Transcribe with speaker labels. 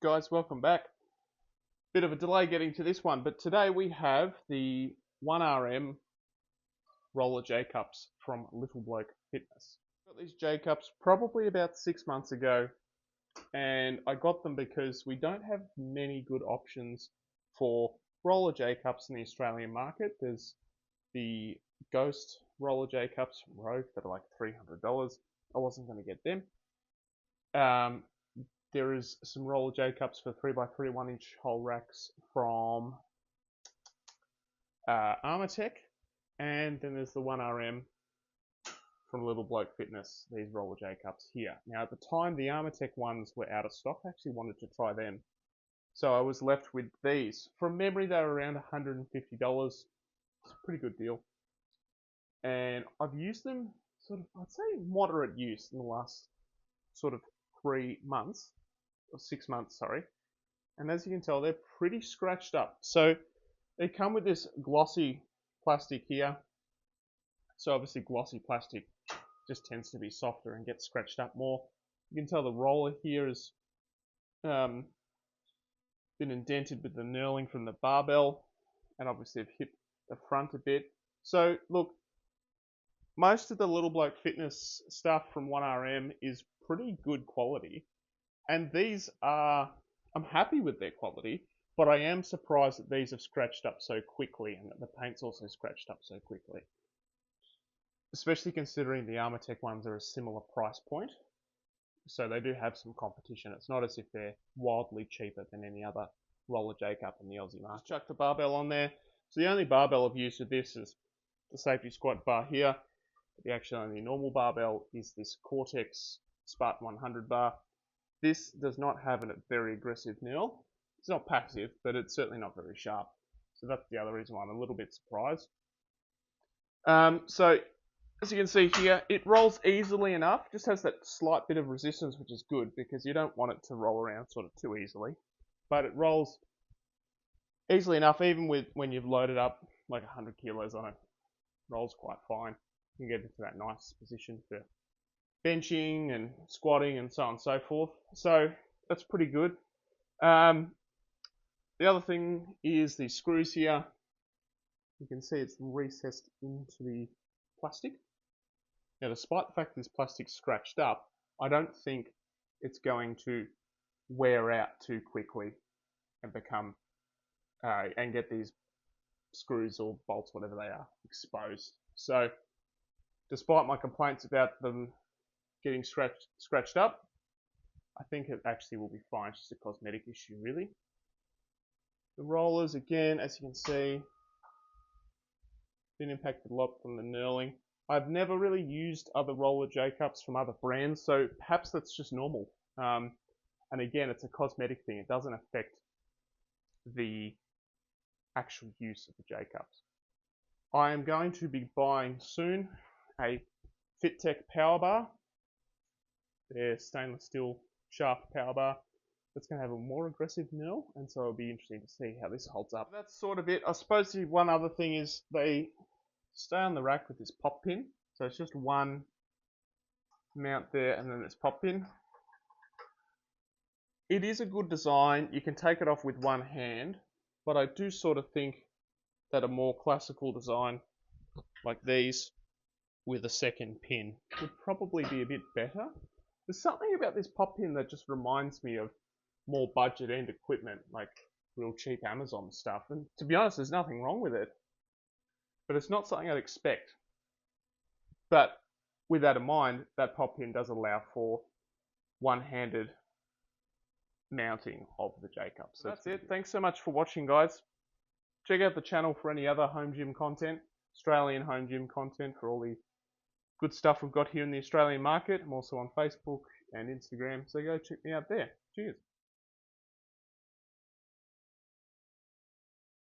Speaker 1: Guys, welcome back. Bit of a delay getting to this one, but today we have the 1RM roller J cups from Little Bloke Fitness. Got these J cups probably about 6 months ago, and I got them because we don't have many good options for roller J cups in the Australian market. There's the Ghost roller J cups from Rogue that are like $300. I wasn't going to get them. There is some roller J cups for 3x3 1-inch hole racks from Armatech, and then there's the 1RM from Little Bloke Fitness, these roller J cups here. Now at the time the Armatech ones were out of stock. I actually wanted to try them, so I was left with these. From memory they were around $150. It's a pretty good deal, and I've used them sort of, I'd say moderate use in the last sort of 3 months. Or 6 months, sorry. And as you can tell, they're pretty scratched up. So they come with this glossy plastic here. So obviously glossy plastic just tends to be softer and gets scratched up more. You can tell the roller here has been indented with the knurling from the barbell, and obviously I've hit the front a bit. So look, most of the Little Bloke Fitness stuff from 1RM is pretty good quality. And these are, I'm happy with their quality, but I am surprised that these have scratched up so quickly and that the paint's also scratched up so quickly. Especially considering the Armatech ones are a similar price point. So they do have some competition. It's not as if they're wildly cheaper than any other roller J cup in the Aussie market. Just chuck the barbell on there. So the only barbell I've used with this is the safety squat bar here. The actual only normal barbell is this Cortex Spartan 100 bar. This does not have a very aggressive knurl. It's not passive, but it's certainly not very sharp. So that's the other reason why I'm a little bit surprised. So as you can see here, it rolls easily enough. Just has that slight bit of resistance, which is good because you don't want it to roll around sort of too easily. But it rolls easily enough, even with when you've loaded up like 100 kilos on it. It rolls quite fine. You can get into that nice position for benching and squatting and so on and so forth. So that's pretty good. The other thing is the screws here. You can see it's recessed into the plastic. Now, despite the fact this plastic's scratched up, I don't think it's going to wear out too quickly and become and get these screws or bolts, whatever they are, exposed. So despite my complaints about them getting scratched up, I think it actually will be fine. It's just a cosmetic issue, really. The rollers, again, as you can see, been impacted a lot from the knurling. I've never really used other roller J cups from other brands, so perhaps that's just normal. And again, it's a cosmetic thing. It doesn't affect the actual use of the J cups. I am going to be buying soon a FitTech power bar. Their stainless steel shaft power bar. That's going to have a more aggressive knurl, and so it'll be interesting to see how this holds up. That's sort of it. I suppose the one other thing is they stay on the rack with this pop pin. So it's just one mount there and then this pop pin. It is a good design. You can take it off with one hand, but I do sort of think that a more classical design like these with a second pin would probably be a bit better. There's something about this pop pin that just reminds me of more budget end equipment, like real cheap Amazon stuff. And to be honest, there's nothing wrong with it. But it's not something I'd expect. But with that in mind, that pop pin does allow for one-handed mounting of the J cup. So that's it. Thanks so much for watching, guys. Check out the channel for any other home gym content, Australian home gym content, for all the good stuff we've got here in the Australian market. I'm also on Facebook and Instagram, so go check me out there. Cheers.